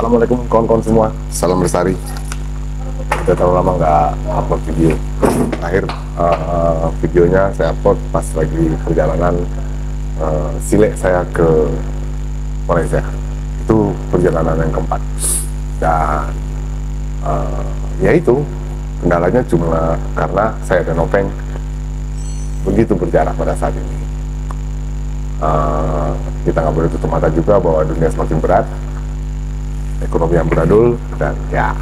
Assalamualaikum kawan-kawan semua, salam Lestari. Udah terlalu lama nggak upload video. Terakhir videonya saya upload pas lagi perjalanan Sile saya ke Malaysia. Itu perjalanan yang keempat. Dan ya itu, kendalanya cuma karena saya dan Openg begitu berjarak pada saat ini. Kita nggak boleh tutup mata juga bahwa dunia semakin berat, ekonomi yang beradul, dan ya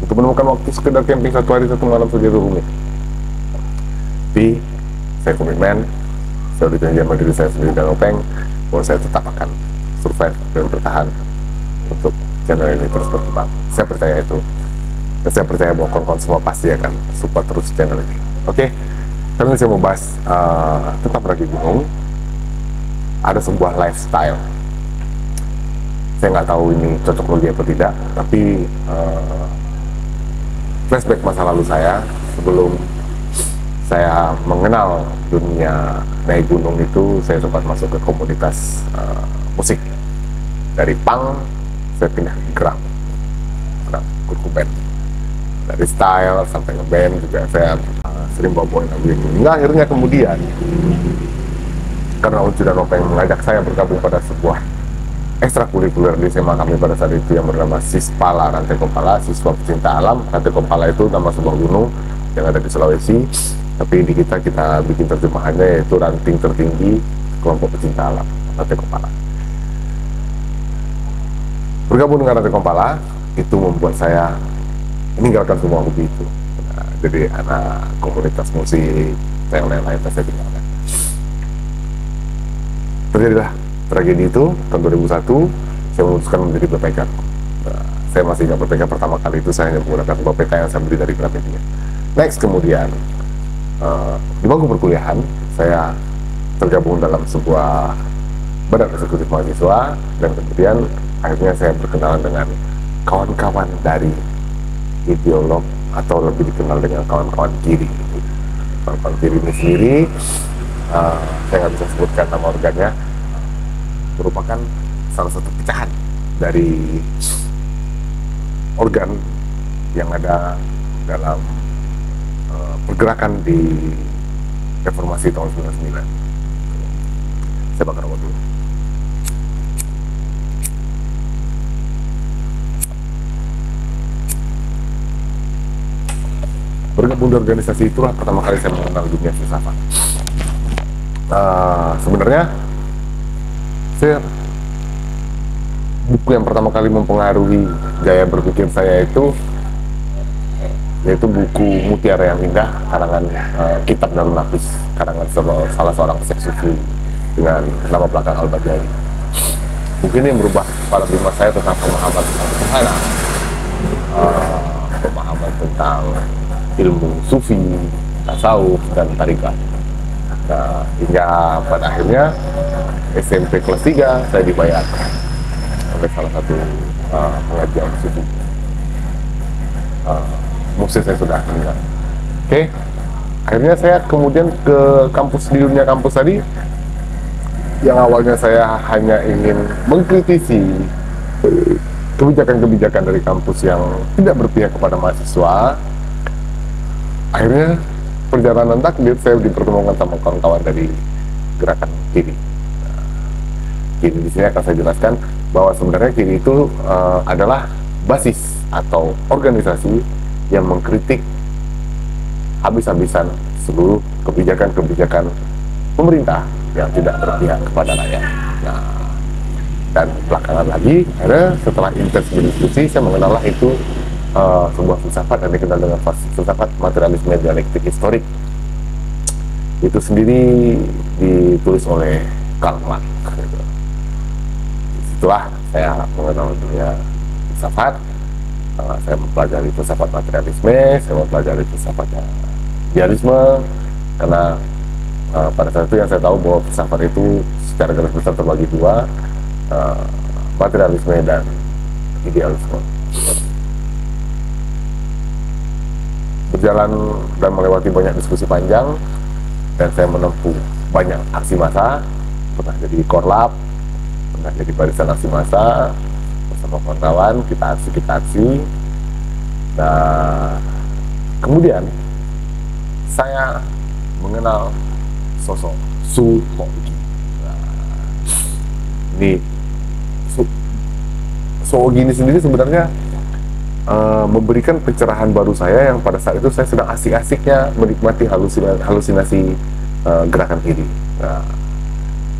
untuk menemukan waktu sekedar camping satu hari satu malam saja itu rumit. Tapi saya komitmen, saya udah janji sama diri saya sendiri dan Openg bahwa saya tetap akan survive dan bertahan untuk channel ini terus berkembang. Saya percaya itu, dan saya percaya bahwa kawan-kawan semua pasti akan support terus channel ini. Oke, kali ini saya mau bahas tetap mendaki gunung. Ada sebuah lifestyle. Saya nggak tahu ini cocok logi atau tidak, tapi flashback masa lalu saya sebelum saya mengenal dunia naik gunung itu, saya sempat masuk ke komunitas musik. Dari punk saya pindah ke grunge, grup band. Dari style sampai ngeband juga saya sering bawa-bawain lagu ini. Hingga akhirnya kemudian karena Ucu dan Openg mengajak saya bergabung pada sebuah ekstrakurikuler di SMA kami pada saat itu yang bernama Sispala Rantai Kompala, Siswa Pecinta Alam. Rantai Kompala itu nama sebuah gunung yang ada di Sulawesi, tapi di kita bikin terjemahannya yaitu ranting tertinggi kelompok pecinta alam, Rantai Kompala. Bergabung dengan Rantai Kompala itu membuat saya meninggalkan semua hobi itu. Nah, jadi anak komunitas musik yang lain-lain saya tinggalkan. Terjadilah tragedi itu tahun 2001. Saya memutuskan menjadi backpacker. Saya masih ingat backpacker pertama kali itu saya hanya menggunakan sebuah peta yang saya beli dari Gramedia. Next, kemudian di bangku perkuliahan saya tergabung dalam sebuah badan eksekutif mahasiswa, dan kemudian akhirnya saya berkenalan dengan kawan-kawan dari ideolog atau lebih dikenal dengan kawan-kawan kiri. Kawan-kawan kiri ini sendiri, saya nggak bisa sebutkan nama organnya, merupakan salah satu pecahan dari organ yang ada dalam pergerakan di reformasi tahun 99. Saya bakar rokok dulu. Bergabung di organisasi itulah pertama kali saya mengenal dunia filsafat. Sebenarnya buku yang pertama kali mempengaruhi gaya berpikir saya itu yaitu buku Mutiara yang Indah karangan Kitab Darul Nafis, karangan salah seorang seksufi dengan nama belakang Al-Bajali. Mungkin ini merubah paradigma saya tentang pemahaman tentang Tuhan, pemahaman tentang ilmu sufi, tasawuf, dan tarikat. Nah, hingga pada akhirnya SMP kelas 3 saya dibayar oleh salah satu pengajian sufi. Musik saya sudah meninggal. Oke, akhirnya saya kemudian ke kampus, di dunia kampus tadi yang awalnya saya hanya ingin mengkritisi kebijakan-kebijakan dari kampus yang tidak berpihak kepada mahasiswa. Akhirnya perjalanan takdir saya dipertemukan sama kawan-kawan dari gerakan kiri. Kiri di sini akan saya jelaskan bahwa sebenarnya kiri itu adalah basis atau organisasi yang mengkritik habis-habisan seluruh kebijakan-kebijakan pemerintah yang tidak berpihak kepada rakyat. Nah, dan belakangan lagi, akhirnya setelah intens berdiskusi, saya mengenallah itu sebuah filsafat yang dikenal dengan filsafat materialisme dialektik historik. Itu sendiri ditulis oleh Karl Marx. Disitulah saya mengenal dunia filsafat. Saya mempelajari filsafat materialisme, saya mempelajari filsafat idealisme, karena pada saat itu yang saya tahu bahwa filsafat itu secara garis besar terbagi dua, materialisme dan idealisme. Berjalan dan melewati banyak diskusi panjang, dan saya menempuh banyak aksi massa, pernah jadi korlap, pernah jadi barisan aksi massa, sama kawan-kawan, kita aksi. Nah, kemudian saya mengenal sosok Su Hoki. Nah, ini Su Hoki ini sendiri sebenarnya memberikan pencerahan baru saya yang pada saat itu saya sedang asik-asiknya menikmati halusinasi gerakan kiri. Nah,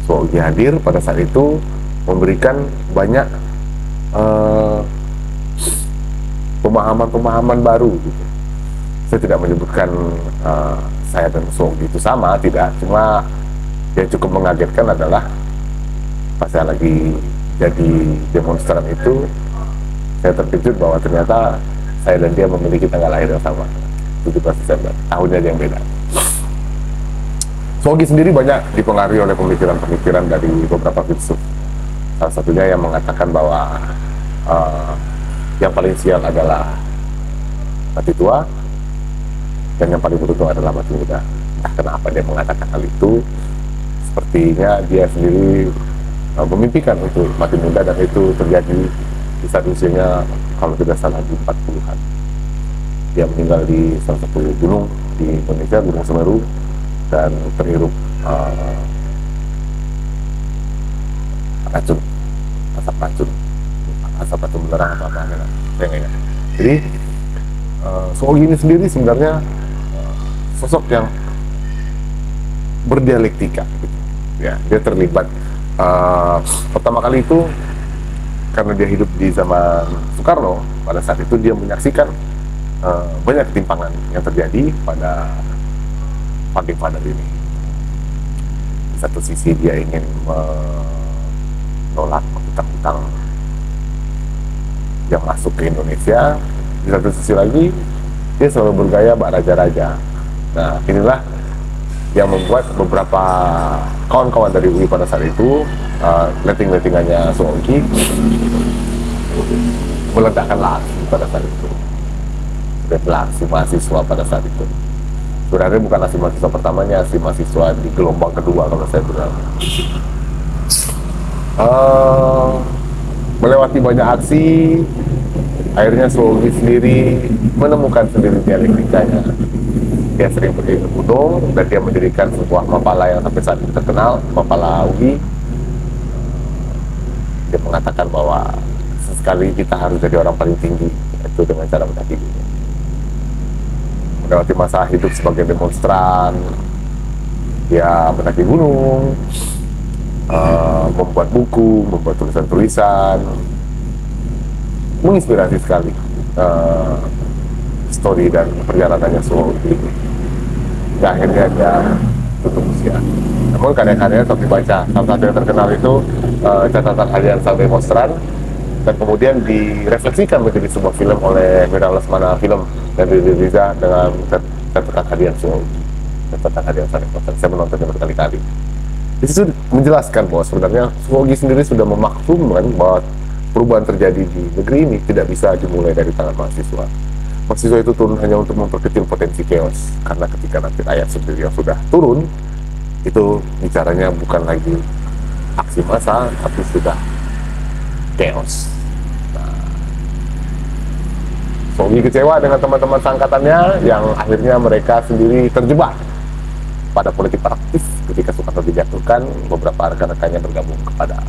Su Hoki hadir pada saat itu memberikan banyak pemahaman-pemahaman baru gitu. Saya tidak menyebutkan saya dan Su Hoki itu sama, tidak, cuma yang cukup mengagetkan adalah pas saya lagi jadi demonstran itu, saya terkejut bahwa ternyata saya dan dia memiliki tanggal lahir yang sama, 17 Desember, tahunnya yang beda. Su Hoki sendiri banyak dipengaruhi oleh pemikiran-pemikiran dari beberapa filsuf. Salah satunya yang mengatakan bahwa yang paling sial adalah mati tua, dan yang paling beruntung adalah mati muda. Entah kenapa dia mengatakan hal itu, sepertinya dia sendiri memimpikan untuk mati muda, dan itu terjadi di saat usianya kalau tidak salah di 40-an. Dia meninggal di salah satu gunung di Indonesia, Gunung Semeru, dan terhirup racun, asap racun belerang apa saya nggak ingat. Jadi Su Hoki ini sendiri sebenarnya sosok yang berdialektika gitu. Ya, dia terlibat pertama kali itu karena dia hidup di zaman Soekarno. Pada saat itu dia menyaksikan banyak ketimpangan yang terjadi pada founding father ini. Di satu sisi dia ingin menolak utang-utang yang masuk ke Indonesia, di satu sisi lagi dia selalu bergaya bak raja-raja. Nah, inilah yang membuat beberapa kawan-kawan dari UI pada saat itu, letting-lettingannya Su Hoki, meledakkan aksi pada saat itu. Aksi mahasiswa pada saat itu. Sebenarnya bukan aksi mahasiswa pertamanya, aksi mahasiswa di gelombang kedua kalau saya bilang. Melewati banyak aksi, akhirnya Su Hoki sendiri menemukan sendiri dialektikanya. Dia sering pergi ke gunung, dan dia mendirikan sebuah mapala yang sampai saat ini terkenal, Mapala UI. Dia mengatakan bahwa sesekali kita harus jadi orang paling tinggi, itu dengan cara mendaki gunung. Melewati masa hidup sebagai demonstran, dia mendaki gunung, membuat buku, membuat tulisan-tulisan, menginspirasi sekali story dan perjalanannya Su Hoki. Akhirnya dia tutup usia. Namun karya-karyanya tetap dibaca. Salah satu yang terkenal itu catatan harian sang demonstran, dan kemudian direfleksikan menjadi sebuah film oleh Mira Lesmana Film dan Riri Riza dengan catatan harian Su Hoki. Catatan harian sang demonstran, saya menontonnya berkali-kali. Di situ menjelaskan bahwa sebenarnya Su Hoki sendiri sudah memaklumkan bahwa perubahan terjadi di negeri ini tidak bisa dimulai dari tangan mahasiswa. Mahasiswa itu turun hanya untuk memperkecil potensi chaos, karena ketika nanti rakyat sendiri yang sudah turun, itu bicaranya bukan lagi aksi massa, tapi sudah chaos. Nah, Su Hoki kecewa dengan teman-teman seangkatannya yang akhirnya mereka sendiri terjebak pada politik praktis. Ketika Soekarno dijatuhkan, beberapa rekan-rekannya bergabung kepada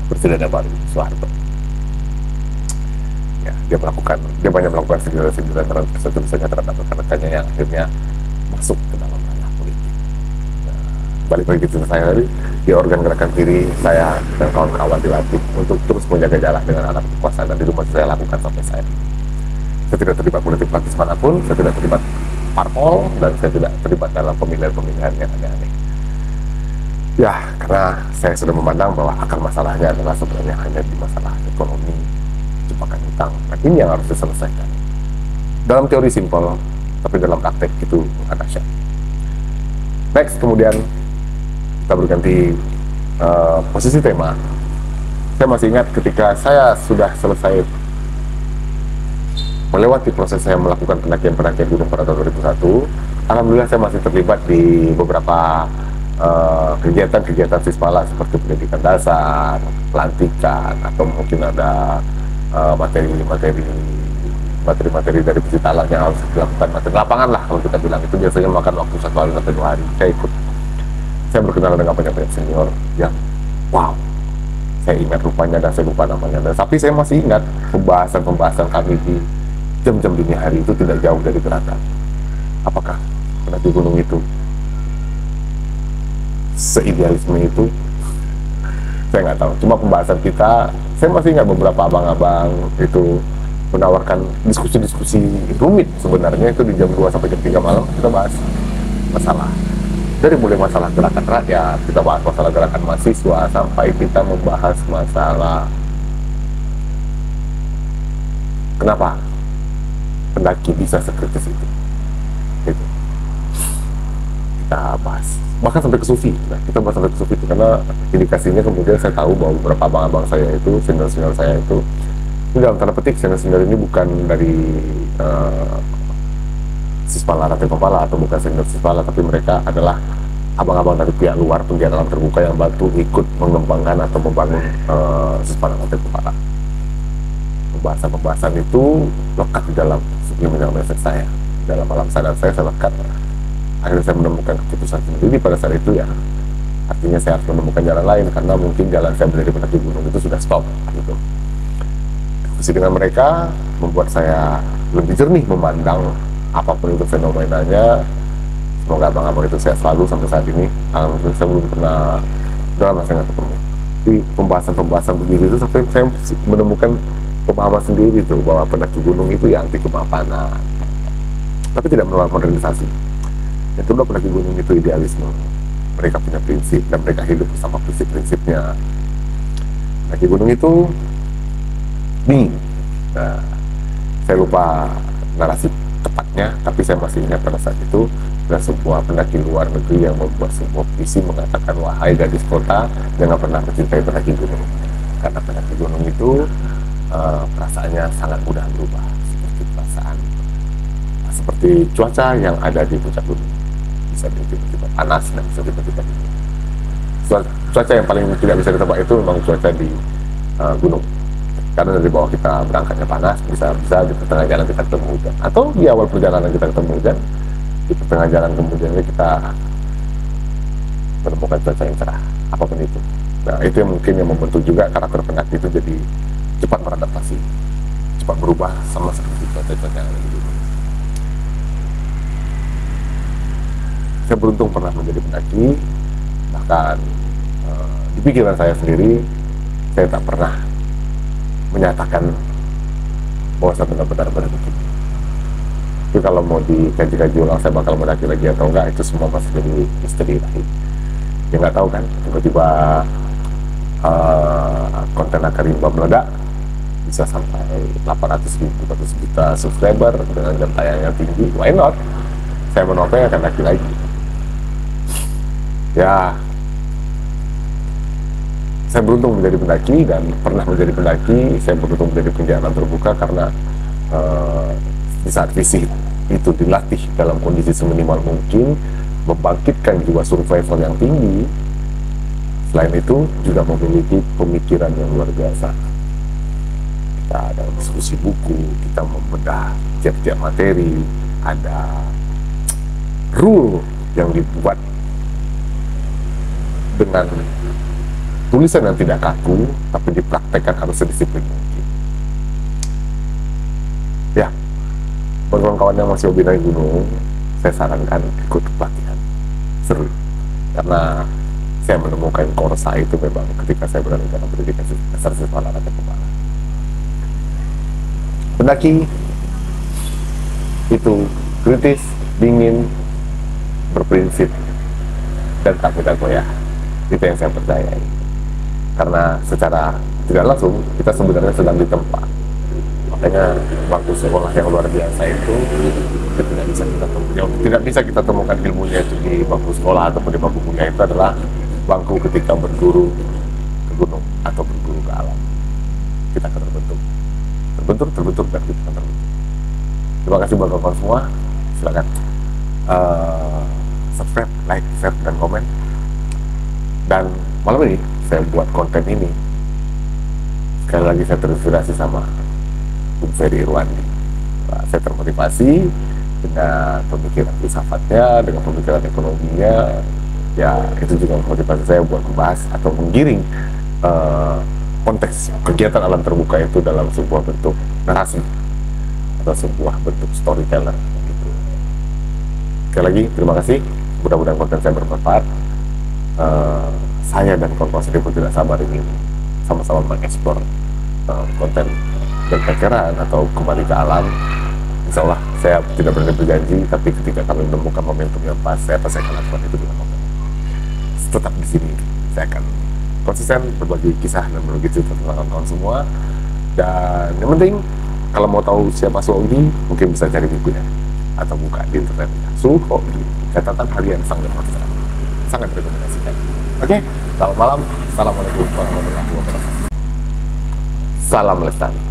Presiden yang baru, Soeharto. Ya, dia banyak melakukan sindiran-sindiran tulisannya terhadap rekan-rekannya yang akhirnya masuk ke dalam ranah politik. Nah, balik lagi cerita saya tadi, di organ gerakan kiri saya dan kawan-kawan dilatih untuk terus menjaga jarak dengan anak kekuasaan, dan itu masih saya lakukan sampai saya. Saya tidak terlibat politik praktis manapun, saya tidak terlibat parpol, dan saya tidak terlibat dalam pemilihan-pemilihan yang aneh-aneh. Ya, karena saya sudah memandang bahwa akar masalahnya adalah sebenarnya hanya di masalah ekonomi, jebakan utang. Nah, ini yang harus diselesaikan. Dalam teori simpel, tapi dalam praktek itu agak dahsyat. Next, kemudian kita berganti posisi tema. Saya masih ingat ketika saya sudah selesai melewati proses saya melakukan pendakian gunung pada tahun 2001. Alhamdulillah saya masih terlibat di beberapa kegiatan-kegiatan Sismala seperti pendidikan dasar, pelantikan, atau mungkin ada materi-materi dari pecinta alam yang harus dilakukan, materi lapangan lah kalau kita bilang. Itu biasanya makan waktu 1 hari sampai 2 hari. Saya berkenalan dengan banyak senior yang wow, saya ingat rupanya dan saya lupa namanya, tapi saya masih ingat pembahasan kami di jam-jam dini hari itu tidak jauh dari gerakan. Apakah pendaki gunung itu seidealisme itu? Saya nggak tahu. Cuma pembahasan kita, saya masih ingat beberapa abang-abang itu menawarkan diskusi-diskusi rumit sebenarnya itu di jam 2 sampai jam 3 malam. Kita bahas masalah, dari mulai masalah gerakan rakyat, kita bahas masalah gerakan mahasiswa, sampai kita membahas masalah kenapa pendaki bisa sekritis itu. Gitu. Kita bahas, bahkan sampai ke sufi. Nah, kita bahas sampai ke sufi itu karena indikasinya kemudian saya tahu bahwa beberapa abang-abang saya itu, senior-senior saya itu, ini dalam tanda petik senior-senior ini bukan dari Sismala Raden Pampala atau bukan senior Sismala, tapi mereka adalah abang-abang dari pihak luar, penggiat alam terbuka yang bantu ikut mengembangkan atau membangun Sismala Raden Pampala. Pembahasan itu lekat di dalam subliminal message saya, dalam alam sadar saya lekat. Akhirnya saya menemukan keputusan sendiri pada saat itu, ya artinya saya harus menemukan jalan lain karena mungkin jalan saya menjadi pendaki gunung itu sudah stop gitu. Diskusi dengan mereka membuat saya lebih jernih memandang apapun itu fenomenanya. Semoga abang-abang itu saya selalu sampai saat ini. Alhamdulillah saya belum pernah dalam masa nggak ketemu. Di pembahasan begini itu sampai saya menemukan pemahaman sendiri tuh bahwa pendaki gunung itu ya anti kemapanan, tapi tidak menolak modernisasi. Yang kedua, pendaki gunung itu idealisme. Mereka punya prinsip dan mereka hidup bersama prinsip-prinsipnya. Pendaki gunung itu dingin. Nah, saya lupa narasi tepatnya, tapi saya masih ingat pada saat itu ada sebuah pendaki luar negeri yang membuat sebuah puisi mengatakan, wahai gadis kota, jangan pernah mencintai pendaki gunung, karena pendaki gunung itu perasaannya sangat mudah berubah, seperti cuaca yang ada di puncak gunung. Bisa tiba-tiba panas dan bisa tiba-tiba dingin. Cuaca yang paling tidak bisa ditebak itu memang cuaca di gunung, karena dari bawah kita berangkatnya panas, bisa di pertengahan jalan kita ketemu hujan, atau di awal perjalanan kita ketemu hujan, di pertengahan jalan kemudiannya kita menemukan cuaca yang cerah, apapun itu. Nah, itu yang mungkin yang membentuk juga karakter pendaki itu jadi cepat beradaptasi, cepat berubah sama seperti cuaca-cuaca yang ada di gunung. Saya beruntung pernah menjadi pendaki, bahkan di pikiran saya sendiri, saya tak pernah menyatakan bahwa saya benar-benar berhenti. Tapi kalau mau dikaji-kaji ulang saya bakal mendaki lagi atau enggak, itu semua masih jadi misteri lagi. Ya nggak tahu kan, tiba-tiba konten Akarimba meledak, bisa sampai 800.000 juta subscriber dengan jam tayang yang tinggi. Why not? Saya menopeng akan daki lagi. Ya, saya beruntung menjadi pendaki dan pernah menjadi pendaki. Saya beruntung menjadi penggiat alam terbuka karena di saat fisik itu dilatih dalam kondisi seminimal mungkin, membangkitkan jiwa survival yang tinggi. Selain itu juga memiliki pemikiran yang luar biasa. Kita ada diskusi buku, kita membedah tiap-tiap materi, ada rule yang dibuat dengan tulisan yang tidak kaku, tapi dipraktekkan harus sedisiplin mungkin. Ya, bagi kawan-kawan yang masih hobi naik gunung, saya sarankan ikut pelatihan. Seru, karena saya menemukan korsa itu memang ketika saya berada dalam pendidikan dasar Sismala Raden Pampala. Pendaki itu kritis, dingin, berprinsip, dan tak mudah goyah. Itu yang saya percayai. Karena secara tidak langsung kita sebenarnya sedang ditempa. Makanya waktu sekolah yang luar biasa itu tidak bisa kita temukan ilmunya itu di bangku sekolah ataupun di bangku kuliah. Itu adalah bangku ketika berguru ke gunung atau berguru ke alam. Kita akan terbentuk dan kita akan terbentuk. Terima kasih buat kawan semua. Silakan subscribe, like, share, dan komen. Dan malam ini saya buat konten ini, sekali lagi saya terinspirasi sama Bung Ferry Irwandi. Nah, saya termotivasi dengan pemikiran filsafatnya, dengan pemikiran ekonominya. Ya, itu juga motivasi saya buat membahas atau menggiring konteks kegiatan alam terbuka itu dalam sebuah bentuk narasi atau sebuah bentuk storyteller gitu. Sekali lagi terima kasih, mudah-mudahan konten saya bermanfaat. Saya dan kawan-kawan saya pun tidak sabar ingin sama-sama mengeksplor konten berkekeran atau kembali ke alam. Insya Allah saya tidak berani berjanji, tapi ketika kami menemukan momentum yang pas, saya pasti akan lakukan itu dengan momentum. Tetap di sini, saya akan konsisten berbagi kisah dan berbagi cerita tentang kawan-kawan semua. Dan yang penting, kalau mau tahu siapa Suhogi, mungkin bisa cari bukunya atau buka di internet. Suhogi, catatan harian sang demokrasi, sangat rekomendasikan. Oke, selamat malam. Assalamualaikum warahmatullahi wabarakatuh. Salam Lestari.